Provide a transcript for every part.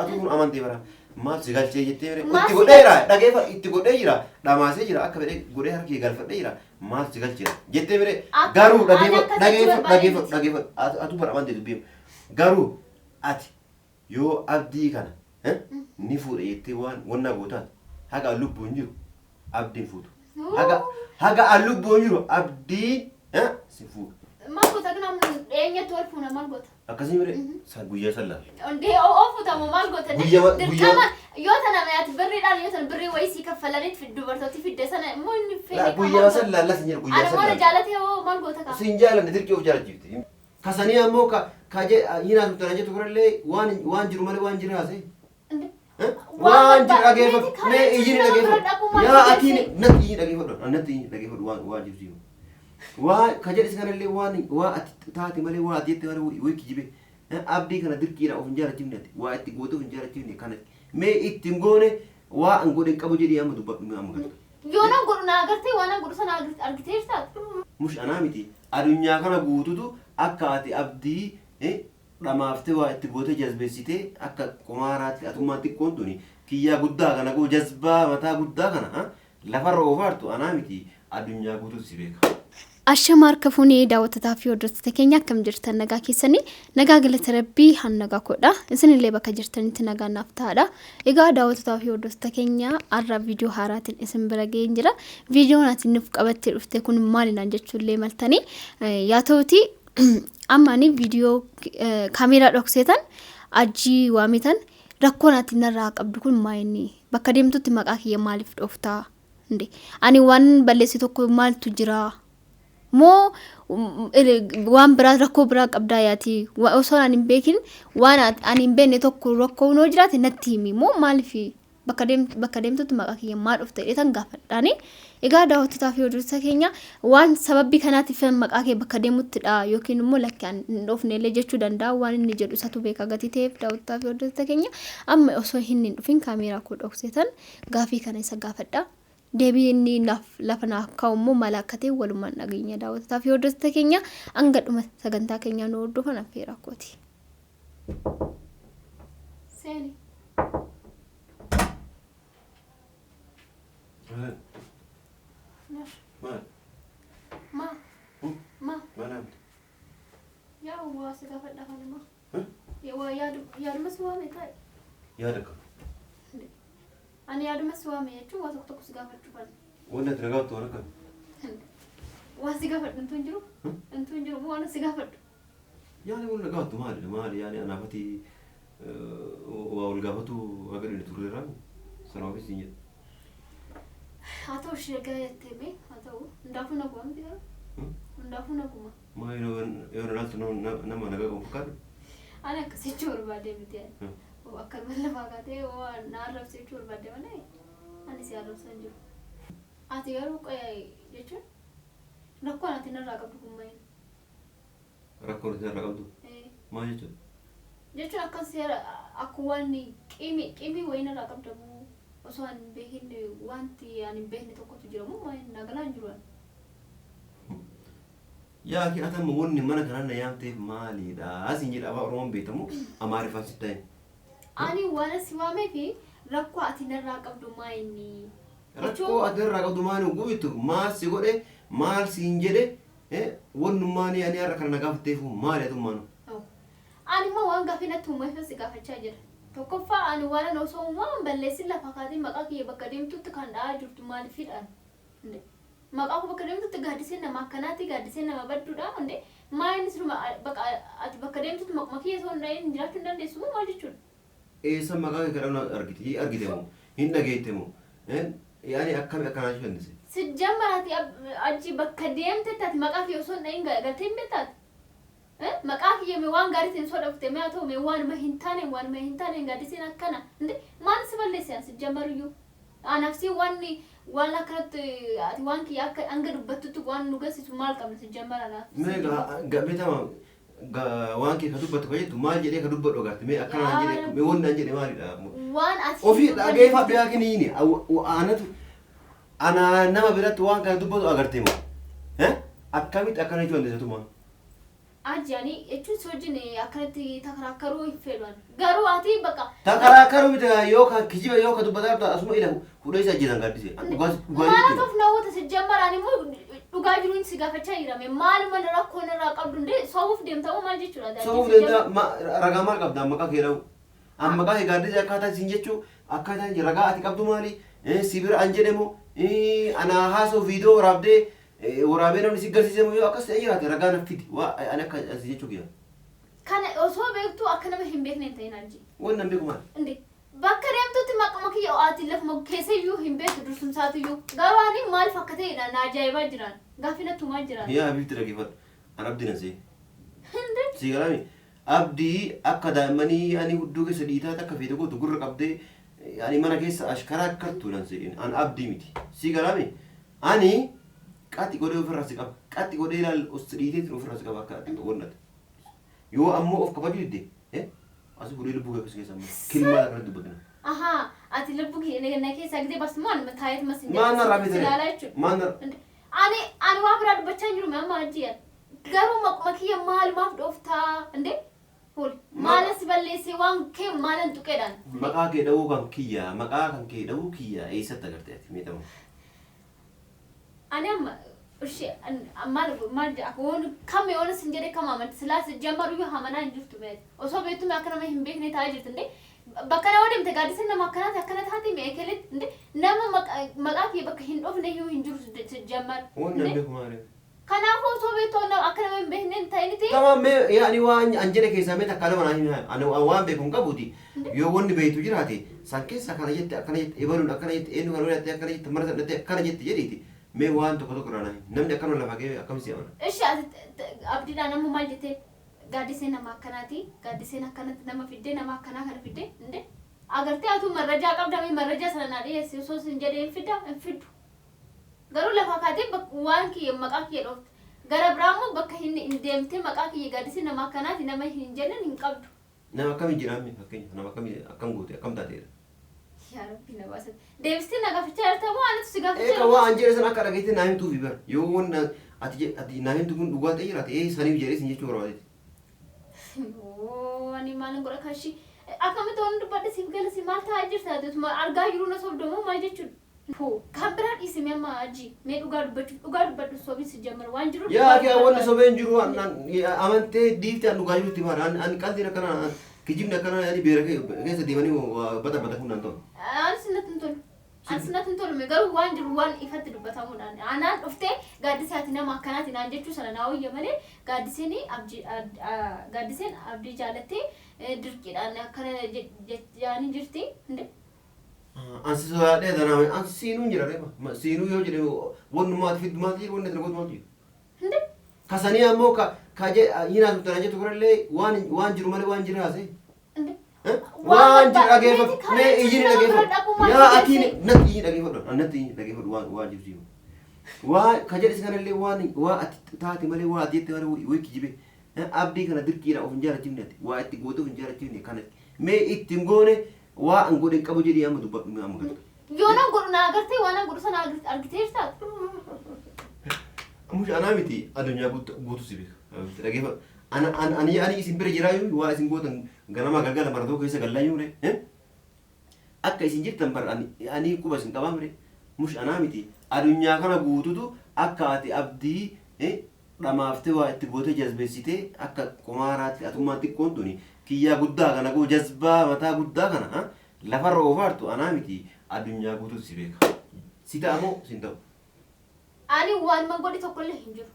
atu kun amantii bara maal si galchee jettee itti godheera dhageeffa itti godhee jira dhamaasee jira akka fedhe godhee harkii galfadhee jira maal si galcheera jettee bire garuu dhageeffa atu bara amantii dubbiin garuu ati yoo abdii kana ni fuudhe jettee waan wanna gootaan haga lubbuun jiru abdiin fuudhu haga lubbuun jiru abdiin si fuudhu. Maal goota kana eenyu tolfuuna maal goota? Akkasii bire guyyaa sallaan. Ondee oofutamu maal goota? Dirqama yoo tana ati birriidhaan yoo tana birrii wayii sii kaffalaniit dubartooti fidde sana immoo inni fedhe. Guyyaa sallaan la sinjira guyyaa sallaan. Ani waan jaalatee hoo maal goota kaa? Sin jaalanne dirqii of jaalachiifte. Kasanii ammoo kaje hinaa tutana jettu birallee waan jiru malee waan jiraase. Waan jiru dhageeffatu mee ijini dhageeffatu. Yaa ati natti ijini dhageeffatu natti ijini dhageeffatu waan jiru. Waa kajedis kanallee waan ati taate malee waa ati malee way kijibe abdii kana dirqiidha of jaalachiifne ati waa itti goote of jaalachiifne kana mee itti ngoone waa an godhe qabu jedhii amma dubbadhu amma gata yoo nan godhu na agartee waan an godhu sana argitee taate mush anaa miti adunyaa kana guututu akka ati abdii dhamaaftee waa itti goote jazbeessitee akka qumaaraatti atummaa xiqqoon tuni kiyyaa guddaa kana goo jazbaa mataa guddaa kana lafarra oofaartu anaa miti adunyaa guututu si beeka. Ashama harka fuunee daawwatataa fi hordoftoota keenya akkam jirtan nagaa keessanii nagaa galata rabbii han nagaa kodha isinillee bakka jirtanitti nagaa naaf ta'aadha. Egaa daawwatataa fi hordoftoota keenya har'a viidiyoo haaraatiin isin bira ga'een jira. Viidiyoon ati nuuf qabattee dhufte kun maalinaan jechuullee maltanii yaa ta'uti amma ani viidiyoo kaameeraa dhokseetan hajjii waamitan rakkoon ati narraa qabdu kun maayinni bakka deemtutti maqaa kiyya maaliif dhooftaa inde ani waan balleessi tokko maaltu jira moo waan biraa rakkoo biraa qabdaa yaati osoo ani hin beekin waan ani hin beekne tokko rakkoo noo jiraate natti himi moo maaliif bakka deemtutti maqaa kiyya maal dhufte jedhan gaafadhaani. Egaa daawwatataa fi hordoftoota keenya waan sababii kanaatiif maqaa kee bakka deemuttidha yookiin immoo lakkaan hin dhufnellee jechuu danda'a waan inni jedhu isatu beeka gatii ta'eef daawwatataa fi hordoftoota keenya amma osoo hin dhufin kaameeraa koo dhokseetan gaafii kana isa gaafadha. Deebii inni lafa naa kaa'ummoo mala akka ta'e walumaan dhageenya daawwatataa fi hordoftoota keenya hanga dhuma sagantaa keenyaa nu hordofan affeeraa kooti. Seeni. Yaa waa si gaafadha kanuma. Waa yaaduma si waame taa'e. Yaada qaba. Ani yaaduma si waame jechuun waa tokko si gaafachuu kan. Wanta ati nagaa toora kan. Waa si gaafadhu intu hin jiru waan si gaafadhu. Yaani wal nagaatu maali yaani anaafati waa wal gaafatu agarre tureera sanaafis hin jedhu. Haa ta'u ishee gaheettee mee haa ta'u hundaafuu naguma miti gara hundaafuu naguma. Maa yoo nalaaltu nama nagaa qabu fakkaatu. Ani akkasitti barbaadee miti yaani. Akka lafaa kaatee waan na arrabsiisuu barbaadde malee ani si arrabsan jiru. Ati garuu jechuun rakkoon ati narraa qabdu kun maali? Rakkoon ati narraa qabdu? Maal jechuudha? Jechuun akka waan qimii wayii narraa qabdamu osoo ani hin beekin wanti ani hin beekne tokkotu jira moo maali nagalaa hin jiru ani? Yaa ati atama wanni mana kanaan na yaamteef maalidha? Asiin jedha afaan Oromoon beekamu Amaariffaan si ta'e. Ani waan si waamee fi rakkoo ati narraa qabdu maayini? Rakkoo ati narraa qabdu maayini gubitu maal si godhe maal siin jedhe wannummaanii ani har'a kana gaafatteef maali atummaanu? Ani immoo waan gaafii natti uumeef si gaafachaa jira. Tokkoffaa ani waan osoo uumaman balleessin lafa kaatiin maqaa kiyya bakka deemtutti kan dha'aa jirtu maaliifidhaan? Maqaa koo bakka deemtutti gaaddiseen nama akkanaatti gaaddiseen nama badduudha hunde maayini sinuma ati bakka deemtutti maquma kiyya osoo hin dha'in jiraachuu hin dandeessu moo maal jechuudha? Eessa maqaa kee kadhannaa argite moo hin dhageette moo yaani akkami akkanaa jiru dandise. Sijjamaraati achi bakka deemte taati maqaa kee osoo hin dha'in galtee hin beektaati. Maqaa kiyya mee waan gaariitiin soo dhufte mee haa ta'u mee waanuma hin taane gaaddiseen akkana maal si balleessan sijjamaruyyuu. Anafsi waan akkanatti ati waan kiyya akka hanga dubbattutti waan nu gasiisu maal qabna sijjamara naaf. Mee beetama waan kee ka dubbatu ka jettu maal jedhee ka dubbadhu agarti mee akkanaan jedhee mee wannaan jedhe maalidha? Waan ati ofii dhageeffaa biraa kiniini ana nama biratti waan kana dubbatu agarte moo akkamitti akkana jechuun dandeessatu maa? Ajani echu sojine akanatti takarakaru ifedwan garu ati baka takarakaru bita yoka kijiba yoka dubata asuma ila hudaysa jiran gadise mala tof nawta sijamara ani mo duga jiruin siga facha irame mal man rakkona ra qabdunde sawuf demtaw mal jechura da sawuf demta ragamal qabda maka keraw amma ka gadise akata sinjechu akata raga ati qabdu mali sibir anjedemo ana haso video rabde waraabee namni si garsiisemu yoo akkas ta'e jiraate ragaa naffiti waa ani akka as jechuu kiyya. Kana osoo beektu akka nama hin beekne hin ta'in arji. Waan nan beeku maal? Inde bakka deemtutti maqama kiyya ati lafuma keessa iyyuu hin beektu dursumsaatu iyyuu garuu ani maal fakka ta'edha na ajaa'ibaa jiran gaafina tumaa jiran. Yaa abdiitti dhaggeeffadhu an abdii nan see. Si galami abdii akka daa'immanii ani hudduu keessa dhiitaa akka feete gootu gurra qabdee ani mana keessa ashkaraa akkattu nan se'in an abdii miti. Si galami ani qatti godhee ofirraa si qaba qatti godhee ilaal osdiiteetiin ofirraa si qaba akka wannata yoo ammoo of kabaju didde asi godhee lubbuu keessa keessa ammoo kilmaa kana dubbatina ati lubbuu keessa keessa gidee bas maan taayet mas maanna raabite maanna ani waa biraa dubbachaa jiru amma ajjiya garuu maquma kiyya maal maaf dhooftaa inde hol maala si balleessee waan kee maalan tuqeedhaan maqaa kee dhawuu kan kiyya maqaa kan kee dhawuu kiyya eessatti agartee ati miidhamu أنا ما أكون كم يوم سنجري كم عملت سلاس جمر ويا همنا نجفت بيت وصو بيتو ما كنا ما هم بيكني تاجر تندي بكرة ودي متقاعد سنة ما كنا تكنا تهاتي ميكلت ندي نما مقاكي بكهين أوف نيجي وينجر تجمر كنا هو صو بيتو أنا أكنا ما هم بيكني تايني تي تمام يعني وان أنجلي كيسا ميتا كلام أنا وان بيكون كبودي يوون بيتو جراتي سانكيس أكنا جت إبرون أكنا جت إنو كانوا جت أكنا جت مرة جت أكنا جت جريتي मैं वान तो कतो कराना है नम देखा ना लगा के कम से आना ऐसे अब दिना नम माल जते गाadiseen gaadiseen akkanatti nama fidde nama akkana kana fidde inde agartee atu marrajaa qabdame marrajaa sana na dhiyeesse osoo sin jedhee hin fiddu garuu lafa kaatee waan kiyya maqaa kiyya dhoofte gara biraammoo bakka hin deemtee maqaa kiyya gaadiseen nama akkanaati nama hin jennan hin qabdu nama akkam jiraame fakkeenya nama akkam goote akkam taateedha yaa rabbi na baasat deebistee na gaafachaa jirta moo ani si gaafachaa jirta waan jedhe sana akka dhagaitee naa himtuu fi bara yoo waan ati naa himtu kun dhugaa ta'e jiraate saniif jedhee sin jechuu barbaadeeti ani maalin godha kashi akkamitti waan dubbadde siif gala si maal ta'aa jirta atuma argaa jiru na sobdomoo maal jechuudha foo kan biraa dhiisime amma hajjii mee dhugaa dubbadhu sobii si jammara waan jiru yaa kee wanni sobeen jiru amantee diifte an dhugaa jirutti bara an qaltiin akkana kijibni akkana yaani beera keessa deemanii bata hundaan ta'u Ansinat tolu me garuu waan jiru waan ifatti dubbatamuudhaan anaan dhuftee gaaddisaati nama akkanaati naan jechuu sana naa wayya malee gaaddiseen abdii jaalattee dirqiidhaan akkana jaanii jirti hinde ansi sodaadhee tanaa ansi siinuu jira reema siinuu yoo jedhe wannumaati fiddumaati jedhe wanni dargoot maal jiru hinde kasanii ammoo yinaa tuttana jettu kurallee waan jiru malee waan jira haasee waan jira dhageeffatu mee ijini dhageeffatu yaa atiin natti ijini dhageeffatu natti ijini dhageeffatu waan jiru siimu waan ka jedhe kanallee waan ati taate malee waa ati jette malee way kijibe abdii kana dirqiidhaan of hin jaalachiifne ati waa itti goote of hin jaalachiifne kanatti mee ittiin goone waa an godhe qabu jedhee amma dubbadhu amma gata yoo nan godhu na agartee waan an godhu sana argitee jirtaat mush anaa miti addunyaa guutu si beeka dhageeffatu ani isin bira jiraayu waa isin gootan ganama galgala maratoo keessa gallaayuu re akka isin jirtan bar ani quba isin qabaa mire mush anaa miti addunyaa kana guututu akka ati abdii dhamaaftee waa itti gootee jazbeessitee akka qumaaraatti atummaan xiqqoon tuni kiyyaa guddaa kana goo jazbaa mataa guddaa kana lafarra oofaartu anaa miti addunyaa guututu si beeka si ta'a moo sin ta'u ani waan mangodhi tokkollee hin jiru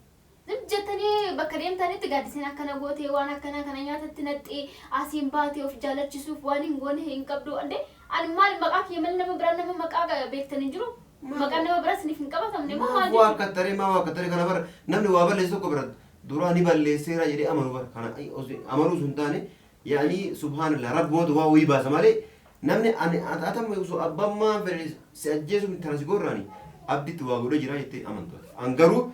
jettanii bakka deemtanitti gaaddiseen akkana gootee waan akkana kana nyaatatti naxxee asiin baatee of jaalachisuuf waan hin goone hin qabdu ande ani maal maqaa kiyya malee nama biraa nama maqaa beektan hin jiru maqaan nama biraa siniif hin qabatamne moo maal waa akkattaree kana bara namni waa balleessu tokko bira duraa ni balleesseera jedhee amanu bara kana amanuu sun taane yaani subhaanallah rabboota waa wayii baasa malee namni ani atamma osoo abbammaa fedhe si ajjeesu tana si gorraani abditti waa godhee jira jettee amantu an garuu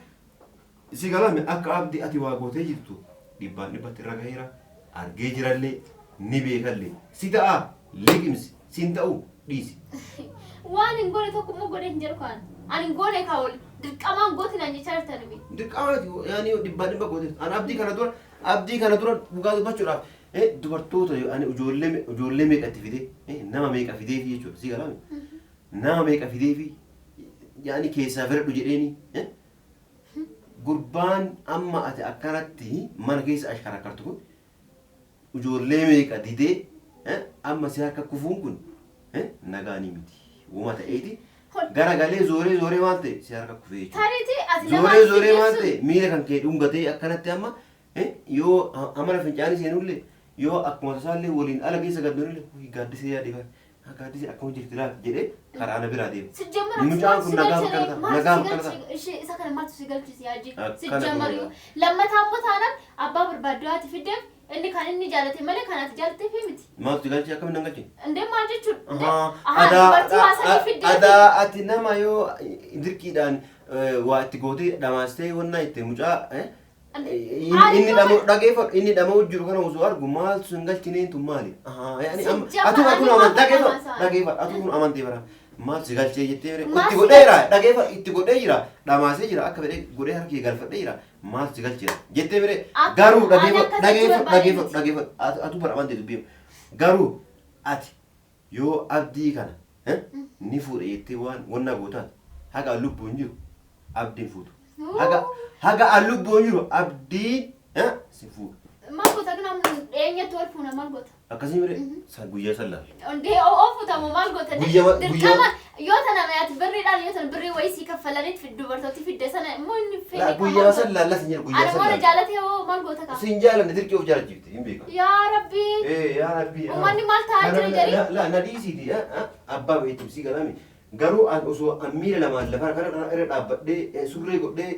si galame akka abdi ati waa gootee jirtu dhibbaan dhibbatti irra gaheera argee jirallee ni beekallee si ta'a liqimsi sin ta'u dhiisi waan hin goone tokko immoo godhee hin jiru kaan ani hin goone kaawol dirqamaan gooti naan jechaa jirtan mi dirqamaati yaani dhibbaan dhibba gootee an abdii kana dura abdii kana dura dhugaa dubbachuudhaaf dubartoota ani ijoollee meeqatti fide nama meeqa fidee fi jechuudha si galame nama meeqa fidee fi yaani keessaa firadhu jedheeni gurbaan amma ati akkanatti mana keessa ashkarakartu kun ijoollee meeqa didee amma si harka kufuun kun nagaanii miti wuma ta'eeti garagalee zooree waan ta'e si harka kufee jechuudha zooree waan ta'e miila kan kee dhungatee akkanatti amma yoo amala fincaanii seenullee yoo akkuma tasaallee waliin ala keessa gaddoonillee gaaddisee yaadee gaaddisee akkuma jirti laata jedhee karaa ana biraa deema. Mucaan kun nagaa fakkaata. Isa kana maaltu si galchisi yaajii? Sijjamaru lammataa immoo taanaan abbaa barbaaddu haati fiddeef inni kan inni jaalate malee kan ati jaalatee fi miti. Maaltu galchi akkamiin nan galchi? Indee maal jechuudha? Adaa ati nama yoo dirqiidhaan waa itti gootee dhamaastee wannaa itti mucaa inni dhama jiru kana osoo argu maaltu sin galchineen tun maali? Atu kun amantee bara maal si galchee jettee itti godhee jira dhageeffadhu itti godhee jira dhamaasee jira akka fedhee godhee harkii galfadhee jira maal si galchee jettee bire garuu dhageeffadhu atu bara amantee dubbiin garuu ati yoo abdii kana ni fuudhe jettee waan wanna gootaan haga lubbuun jiru abdiin fuudhu. Haga lubbuun jiru abdiin si fuudhu. Maal goota kana eenyatti wal fuuna maal goota? Akkasii mire guyyaa sallaan. Ondee oofutamu maal goota? Dirqama yoo tana ati birriidhaan yoo tana birrii wayii sii kaffalaniit dubartooti fidde sana immoo inni fedhe. Guyyaa sallaan las hin jiru guyyaa sallaan. Ani mana jaalatee hoo maal goota kaa? Siin jaalanne dirqii of jaalachifte hin beekaa. Yaa Rabbii. Yaa Rabbii. Uummanni maal ta'aa jira jedhee? La nadiisiiti abbaa beektu si galame. Garuu osoo miila lamaan lafa kana irra dhaabbadhee surree godhee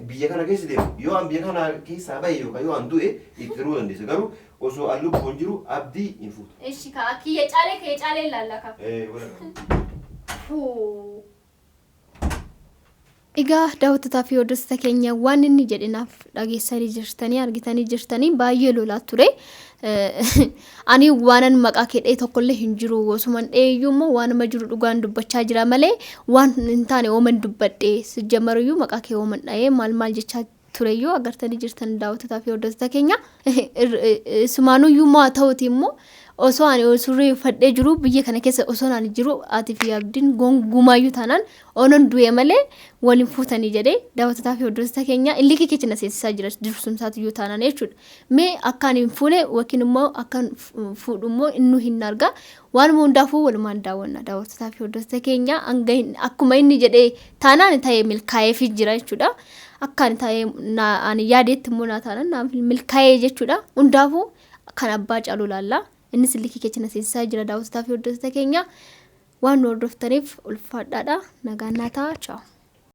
biyya kana keessa deemu yoo an biyya kana keessaa bahe yookaan yoo an du'e itti turuu dandeessa garuu osoo an lubbuun jiru abdii hin fuutu. Eshi kaa kiyya caalee laallaka. Egaa daawwattoota fi hordoftoota keenya waan inni jedhinaaf dhageessanii jirtanii argitanii jirtanii baay'ee lolaa ture. Ani waanan maqaa kedhee tokkollee hin jiru osuman dheeyyummoo waanuma jiru dhugaan dubbachaa jira malee waan hin taane ooman dubbadhee sijjamaruyyuu maqaa kee ooman dha'ee maal jechaa tureyyuu agartanii jirtan daawwattoota fi hordoftoota keenya isumaanuyyuu maa ta'uti immoo osoo ani surree fadhee jiru biyya kana keessa osoo ani jiru ati fi abdiin gongumaayyu taanaan onon du'e malee waliin fuutanii jedhee daawwattoota fi hordoftoota keenya illikii keessa na seesisaa jira dursumsaatiyyuu taanaan jechuudha. Mee akkaan hin fuune yookiin immoo akkaan fuudhu immoo inni hin arga waanuma hundaafuu walumaan daawwanna daawwattoota fi hordoftoota keenya akkuma inni jedhee taanaan ta'ee milkaa'eefii jira jechuudha. Akkaan ta'ee ani yaadeetti immoo naa taanaan milkaa'ee jechuudha. Hundaafuu kan abbaa caaluu laallaa. Innis illikii keessa na seesisaa jira daawwattoota fi hordoftoota keenya waan nu hordoftaniif ulfaadhaadha nagaan naa ta'a. Ciao.